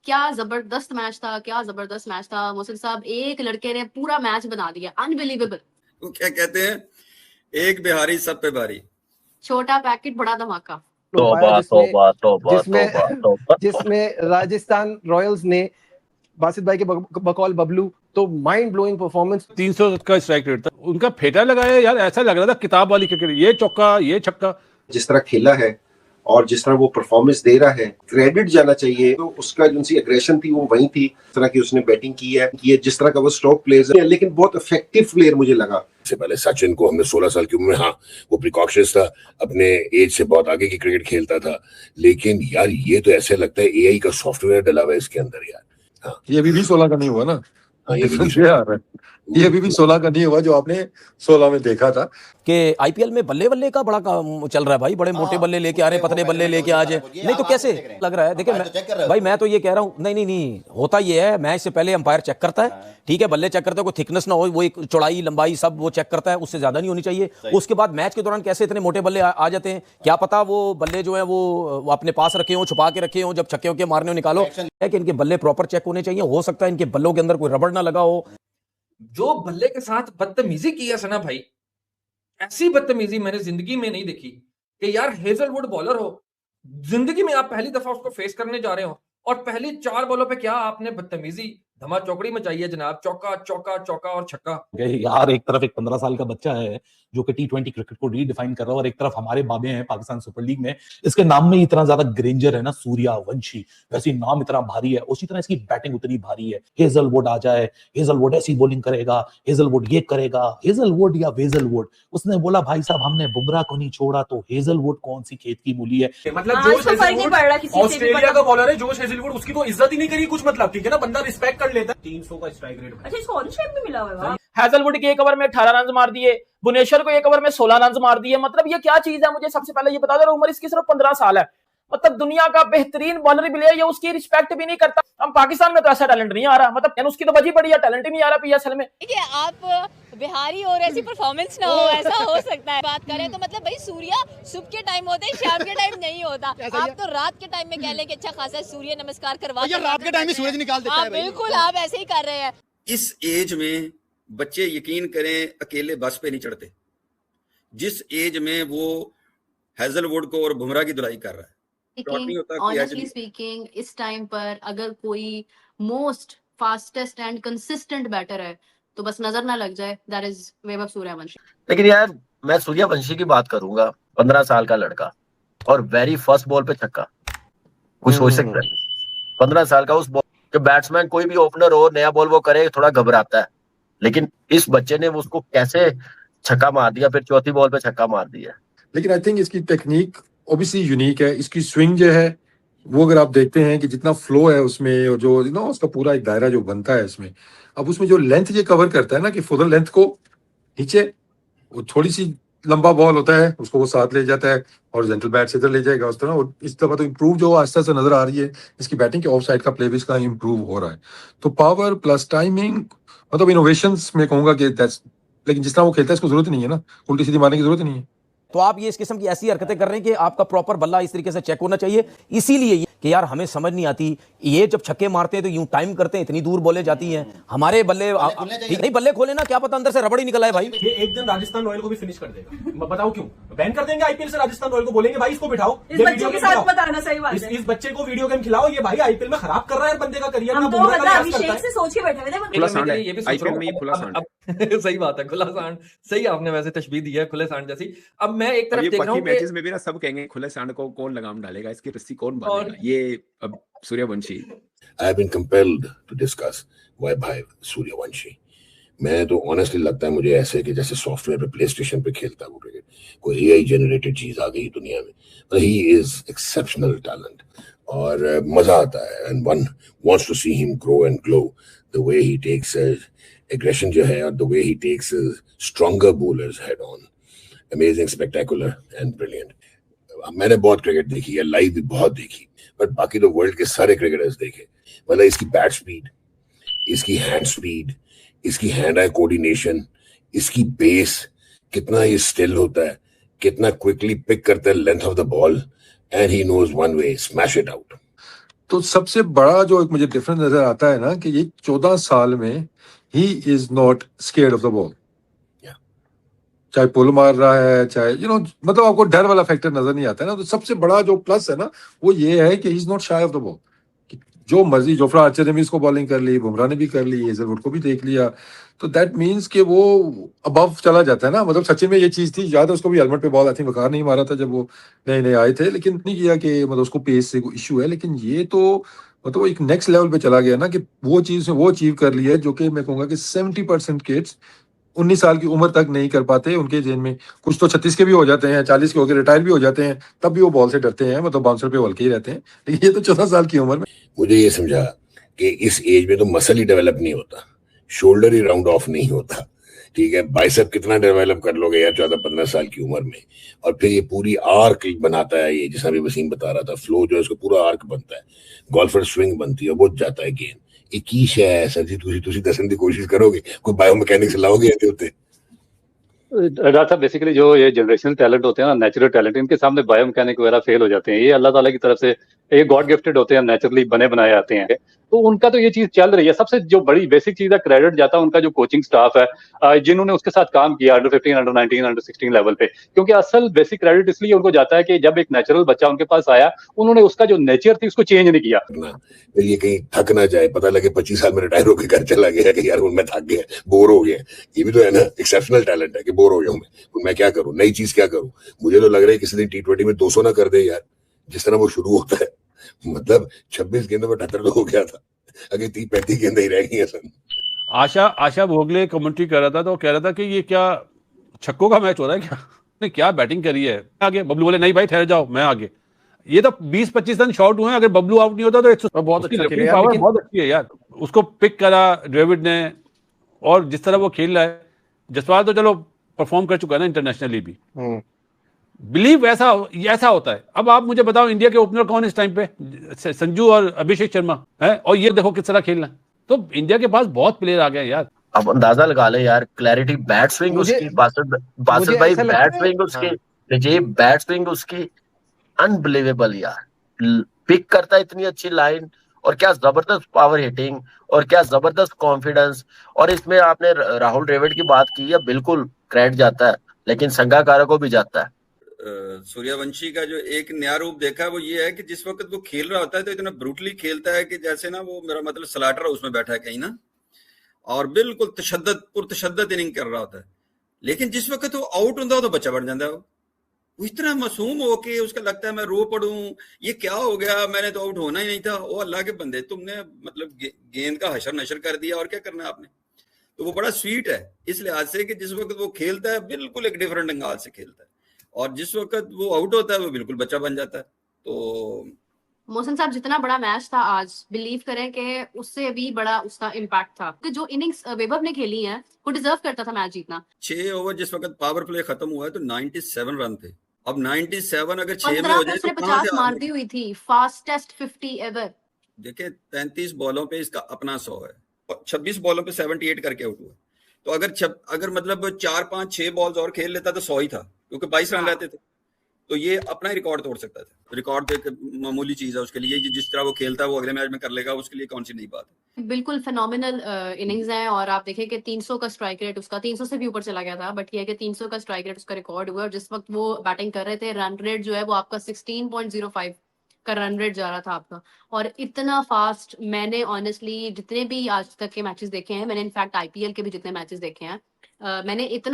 क्या जबरदस्त मैच था, क्या जबरदस्त मैच था मोहसिन साहब। एक लड़के ने पूरा मैच बना दिया, अनबिलीवेबल। वो क्या कहते हैं, एक बिहारी सब पे भारी। छोटा पैकेट बड़ा धमाका। तौबा तौबा तौबा तौबा तौबा। जिसमें राजस्थान रॉयल्स ने बासित भाई के बकौल बबलू तो माइंड ब्लोइंग परफॉर्मेंस। 300 का स्ट्राइक रेट था उनका, फेटा लगाया यार, ऐसा लग रहा था किताब वाली क्रिकेट, ये चौका ये छक्का। जिस तरह खेला है और जिस तरह वो परफॉर्मेंस दे रहा है, क्रेडिट जाना चाहिए। तो उसका जो सी एग्रेशन थी वो वही थी, जिस तरह की उसने बैटिंग की है, जिस तरह का वो स्ट्रोक प्लेयर है, लेकिन बहुत इफेक्टिव प्लेयर मुझे लगा। से पहले सचिन को हमने 16 साल की उम्र में, हाँ वो प्रिकॉशंस था, अपने एज से बहुत आगे की क्रिकेट खेलता था, लेकिन यार ये तो ऐसे लगता है एआई का सॉफ्टवेयर डला हुआ है इसके अंदर यार। हाँ, ये अभी भी 16 का नहीं हुआ ना। हाँ, ये अभी भी 16 का नहीं हुआ जो आपने 16 में देखा था। कि आईपीएल में बल्ले बल्ले का बड़ा काम चल रहा है भाई, बड़े मोटे बल्ले लेके आ रहे, पतले बल्ले लेके आ जाए। नहीं तो कैसे लग रहा है, देखिए भाई मैं तो ये कह रहा हूँ, नहीं होता ये है, मैच से पहले अंपायर चेक करता है, ठीक है, बल्ले चेक करता है, कोई थिकनेस ना हो, वो एक चौड़ाई लंबाई सब वो चेक करता है, उससे ज्यादा नहीं होनी चाहिए। उसके बाद मैच के दौरान कैसे इतने मोटे बल्ले आ जाते हैं, क्या पता वो बल्ले जो है वो अपने पास रखे हो, छुपा के रखे हो, जब छक्के के मारने हो निकालो, है कि इनके बल्ले प्रॉपर चेक होने चाहिए। हो सकता है इनके बल्लों के अंदर कोई रबड़ ना लगा हो। जो बल्ले के साथ बदतमीजी की है सना भाई, ऐसी बदतमीजी मैंने जिंदगी में नहीं देखी कि यार हेजलवुड बॉलर हो, जिंदगी में आप पहली दफा उसको फेस करने जा रहे हो और पहली 4 बॉलों पे क्या आपने बदतमीजी धमा चौकड़ी मचाई है जनाब। चौका चौका चौका और छक्का। यार एक तरफ एक 15 साल का बच्चा है जो कि टी20 क्रिकेट को रीडिफाइन कर रहा है, और एक तरफ हमारे बाबे हैं पाकिस्तान सुपर लीग में। इसके नाम में इतना ज्यादा ग्रेंजर है ना, सूर्यवंशी, वैसे नाम इतना भारी है, उसी तरह इसकी बैटिंग उतनी भारी है। हेजलवुड आ जाए, हेजलवुड ऐसी बॉलिंग करेगा, हेजलवुड ये करेगा, हेजलवुड या वेजलवुड। उसने बोला भाई साहब हमने बुमराह को नहीं छोड़ा तो हेजलवुड कौन सी खेत की मूली है। मतलब जोश हेजलवुड ऑस्ट्रेलिया का बॉलर है, जोश हेजलवुड, उसकी तो इज्जत ही नहीं करी कुछ, मतलब ठीक है ना, बंदा रिस्पेक्ट कर लेता है। 300 का स्ट्राइक रेट। अच्छा, इसको ऑरेंज कैप भी मिला हुआ है। हेजलवुड के एक ओवर में 18 रन मार दिए, भुवनेश्वर को एक ओवर में 16 रन मार दिए। मतलब ये क्या चीज है, मुझे सबसे पहले ये बता दो। उम्र इसकी सिर्फ 15 साल है, मतलब दुनिया का बेहतरीन बॉलर भी ले, ये उसकी रिस्पेक्ट भी नहीं करता। हम पाकिस्तान में तो ऐसा टैलेंट नहीं आ रहा, मतलब उसकी तो बजी पड़ी है, टैलेंट ही नहीं आ रहा पीएसएल में। देखिए आप बिहारी और ऐसी परफॉर्मेंस ना हो, ऐसा हो सकता है। बात करें तो मतलब भाई सूर्य सुबह के टाइम होता है, शाम के टाइम नहीं होता। आप तो रात के टाइम में कह लें कि अच्छा खासा सूर्य नमस्कार करवा, रात के टाइम में सूरज निकाल देता है। बिल्कुल आप ऐसे ही कर रहे हैं। इस एज में बच्चे यकीन करें अकेले बस पे नहीं चढ़ते, जिस एज में वो हेजलवुड को और बुमराह की धुलाई कर रहा है। ऑनेस्टली स्पीकिंग इस टाइम पर अगर कोई most fastest and consistent batter है तो बस नजर ना लग जाए, दैट इज वैभव सूर्यवंशी। लेकिन यार मैं सूर्यवंशी की बात करूंगा, 15 साल का लड़का और वेरी फर्स्ट बॉल पे छक्का, कुछ सोच सकता है 15 साल का उस बॉल के बैट्समैन, कोई भी ओपनर हो नया बॉल वो करे थोड़ा घबराता है, लेकिन इस बच्चे ने उसको कैसे छक्का मार दिया, फिर चौथी बॉल पे छक्का मार दिया। लेकिन आई थिंक इसकी टेक्निक ऑब्वियसली यूनिक है, इसकी स्विंग जो है वो अगर आप देखते हैं कि जितना फ्लो है उसमें और जो उसका पूरा एक दायरा जो बनता है इसमें, अब उसमें जो लेंथ ये कवर करता है ना कि फुल लेंथ को नीचे, वो थोड़ी सी लंबा बॉल होता है उसको वो साथ ले जाता है और जेंटल बैट से इधर ले जाएगा उस तरह। और इस दफा तो इम्प्रूव जो आस्ते आस्ते नजर आ रही है इसकी बैटिंग के ऑफ साइड का प्ले भी इसका इम्प्रूव हो रहा है। तो पावर प्लस टाइमिंग, मतलब इनोवेशंस में कहूंगा कि दैट्स, लेकिन जिस तरह वो खेलता है इसको जरूरत नहीं है ना, उल्टी सीधी मारने की जरूरत नहीं है। तो आप ये इस किस्म की ऐसी हरकतें कर रहे हैं कि आपका प्रॉपर बल्ला इस तरीके से चेक होना चाहिए। इसीलिए कि यार हमें समझ नहीं आती, ये जब छक्के मारते हैं तो यूं टाइम करते हैं, इतनी दूर बॉलें जाती हैं, हमारे बल्ले नहीं, बल्ले खोले ना, क्या पता अंदर से रबड़ ही निकल आए भाई। ये एक दिन राजस्थान रॉयल को भी फिनिश कर देगा, बताओ क्यों बैन कर देंगे आईपीएल से। राजस्थान रॉयल को बोलेंगे भाई इसको बिठाओ, इस बच्चे के साथ बताना सही बात है। इस बच्चे को वीडियो गेम खिलाओ, ये भाई आईपीएल में खराब कर रहा है बंदे का करियर। हम तो अभिषेक से सोच के बैठे हुए थे, ये भी आईपीएल में खुला सांड सही बात है, खुला सांड सही, आपने वैसे तशबीह दी है खुले सांड जैसी। अब मैं एक तरफ देख रहा हूं मैचेस में भी ना सब कहेंगे खुले सांड को कौन लगाम डालेगा, इसकी रस्सी कौन बांधेगा, ये अब Suryavanshi. I have been compelled to discuss why भाई सूर्यवंशी। मैं तो ऑनेस्टली लगता है मुझे ऐसे कि जैसे सॉफ्टवेयर पे प्ले स्टेशन पे खेलता है वो क्रिकेट, कोई एआई जनरेटेड चीज आ गई दुनिया में। but he is exceptional talent और मजा आता है and one wants to see him grow and glow, the way he takes aggression जो है और the way he takes stronger bowlers head on, amazing, spectacular and brilliant। मैंने बहुत cricket देखी है, लाइव भी बहुत देखी, बट बाकी तो वर्ल्ड के सारे क्रिकेटर्स देखे। मतलब इसकी बैट स्पीड, इसकी हैंड स्पीड, इसकी हैंड आई कोऑर्डिनेशन, इसकी बेस, कितना ये स्टिल होता है, कितना क्विकली पिक करता है length of the ball, and he knows one way, smash it out. तो सबसे बड़ा जो एक मुझे डिफरेंस नजर आता है ना कि ये 14 साल में he is not scared of the ball, चाहे पुल मार रहा है चाहे मतलब आपको डर वाला फैक्टर नजर नहीं आता है ना। तो सबसे बड़ा जो प्लस है ना वो ये है कि he is not shy of the ball. जो मर्जी जोफ्रा आर्चर ने भी इसको बॉलिंग कर ली, बुमराह ने भी कर ली, हेजलवुड को भी देख लिया, तो दैट मीन्स कि वो अबव चला जाता है ना। मतलब सचिन में ये चीज थी, याद है उसको भी हेलमेट पे बॉल आई थिंक वकार नहीं मारा था जब वो नए नए आए थे, लेकिन नहीं किया कि मतलब उसको पेस से इशू है। लेकिन ये तो मतलब एक नेक्स्ट लेवल पे चला गया ना कि वो चीज वो अचीव कर लिया है जो कि मैं कहूंगा कि 70% किड्स 19 साल की उम्र तक नहीं कर पाते। उनके जेन में कुछ तो 36 के भी हो जाते हैं, 40 के होकर रिटायर भी हो जाते हैं, तब भी वो बॉल से डरते हैं, मतलब बाउंसर पे हल्के ही रहते हैं। लेकिन ये तो 14 साल की उम्र में मुझे ये समझा कि इस एज में तो मसल ही डेवलप नहीं होता, शोल्डर ही राउंड ऑफ नहीं होता, ठीक है। बाइसेप कितना डेवलप कर लोगे यार 14-15 साल की उम्र में, और फिर ये पूरी आर्क बनाता है, ये जैसा भी वसीम बता रहा था, फ्लो जो है उसको पूरा आर्क बनता है, गोल्फर स्विंग बनती है, वो जाता है गेंद। ये की है सर जी, तुसी दसन की कोशिश करोगे, कोई बायोमैकेनिक्स लाओगे ऐसे होते? डॉक्टर साहब बेसिकली जो ये जनरेशनल टैलेंट होते हैं ना, नेचुरल टैलेंट, इनके सामने बायोमैकेनिक वगैरह फेल हो जाते हैं। ये अल्लाह ताला की तरफ से ये गॉड गिफ्टेड होते हैं, नेचुरली बने बनाए आते हैं, तो उनका तो ये चीज चल रही है। सबसे जो बड़ी बेसिक चीज है, क्रेडिट जाता है उनका जो कोचिंग स्टाफ है, जिन्होंने उसके साथ काम किया अंडर 15, अंडर 19, अंडर 16 लेवल पे। क्योंकि असल बेसिक क्रेडिट इसलिए उनको जाता है कि जब एक नेचुरल बच्चा उनके पास आया, उन्होंने उसका जो नेचर थी उसको चेंज नहीं किया। फिर ये कहीं थक ना जाए, पता लगे 25 साल में रिटायर होकर घर चला गया कि यार मैं थक गया, बोर हो गया। ये भी तो है ना, एक्सेप्शनल टैलेंट है कि बोर हो गया मैं क्या करूं, नई चीज क्या करूं। मुझे तो लग रहा है किसी दिन T20 में 200 ना कर दे यार, जिस तरह वो शुरू होता है। मतलब 26 गेंदों में 78 तो हो गया था, अगर 30-35 गेंदें ही रह गई हैं। आशा भोगले कमेंट्री कर रहा था, तो कह रहा था कि ये क्या छक्कों का मैच हो रहा है क्या, ने क्या बैटिंग करी है। आगे बबलू बोले नहीं भाई ठहर जाओ, मैं आगे। ये तो 20-25 रन शॉर्ट हुए हैं, अगर बबलू आउट नहीं होता तो बहुत अच्छा पावर बहुत अच्छी है यार। उसको पिक करा ड्रेविड ने, और जिस तरह वो खेल रहा है, जसवाल तो चलो परफॉर्म कर चुका है ना इंटरनेशनली भी, बिलीव ऐसा होता है। अब आप मुझे बताओ इंडिया के ओपनर कौन इस टाइम पे, संजू और अभिषेक शर्मा है, और ये देखो किस तरह खेलना है। तो इंडिया के पास बहुत प्लेयर आ गए यार। अब अंदाजा लगा ले यार, क्लैरिटी, बैट स्विंग उसकी, बासित भाई बैट स्विंग उसकी, विजय बैट स्विंग उसकी अनबिलीवेबल यार। पिक करता है इतनी अच्छी लाइन, और क्या जबरदस्त पावर हिटिंग, और क्या जबरदस्त कॉन्फिडेंस। और इसमें आपने राहुल द्रविड़ की बात की है, बिल्कुल क्रेडिट जाता है, लेकिन संगाकारा को भी जाता है। सूर्यवंशी का जो एक नया रूप देखा है वो ये है कि जिस वक्त वो खेल रहा होता है तो इतना ब्रूटली खेलता है कि जैसे ना वो, मेरा मतलब स्लाटर उसमें बैठा है कहीं ना, और बिल्कुल पुरतशद्दद इनिंग कर रहा होता है। लेकिन जिस वक्त वो आउट होता है तो बच्चा बन जाता है। वो इतना मासूम हो के उसका लगता है मैं रो पड़ूं, ये क्या हो गया, मैंने तो आउट होना ही नहीं था। ओ अल्लाह के बंदे, तुमने मतलब गेंद का हशर नशर कर दिया, और क्या करना है आपने। तो वो बड़ा स्वीट है इस लिहाज से कि जिस वक्त वो खेलता है बिल्कुल एक डिफरेंट अंदाज से खेलता है, और जिस वक्त वो आउट होता है वो बिल्कुल बच्चा बन जाता है। तो मोहसिन साहब, जितना बड़ा मैच था आज, बिलीव करें कि उससे भी बड़ा उसका इम्पैक्ट था कि जो इनिंग्स वैभव ने खेली है वो डिजर्व करता था मैच जीतना। 6 ओवर जिस वक्त पावर प्ले खत्म हुआ है तो 97 रन थे। अब 97 अगर 6 में हो जाए तो 50 मार दी हुई थी, फास्टेस्ट 50 एवर। देखिए 33 बॉलों पे इसका अपना 100 है, 26 बॉलों पे 78 करके आउट हुआ। तो अगर मतलब 4-5-6 बॉल्स और खेल लेता तो 100 ही था, क्योंकि 22 रन रहते थे। तो ये अपना ही रिकॉर्ड तोड़ सकता था। रिकॉर्ड एक मामूली चीज है उसके लिए, जिस तरह वो खेलता है वो अगले मैच में कर लेगा, उसके लिए कौन सी नई बात है। बिल्कुल फिनोमिनल इनिंग्स है, और आप देखें कि 300 का स्ट्राइक रेट उसका 300 से भी ऊपर चला गया था, बट ये है कि 300 का स्ट्राइक रेट उसका रिकॉर्ड हुआ। और जिस वक्त वो बैटिंग कर रहे थे, रन रेट जो है वो आपका 16.05 का रन रेट जा रहा था आपका, और इतना फास्ट मैंने ऑनेस्टली जितने भी आज तक के मैचेस देखे हैं, मैंने इनफैक्ट IPL के भी जितने मैचेस देखे हैं, मैंने इतना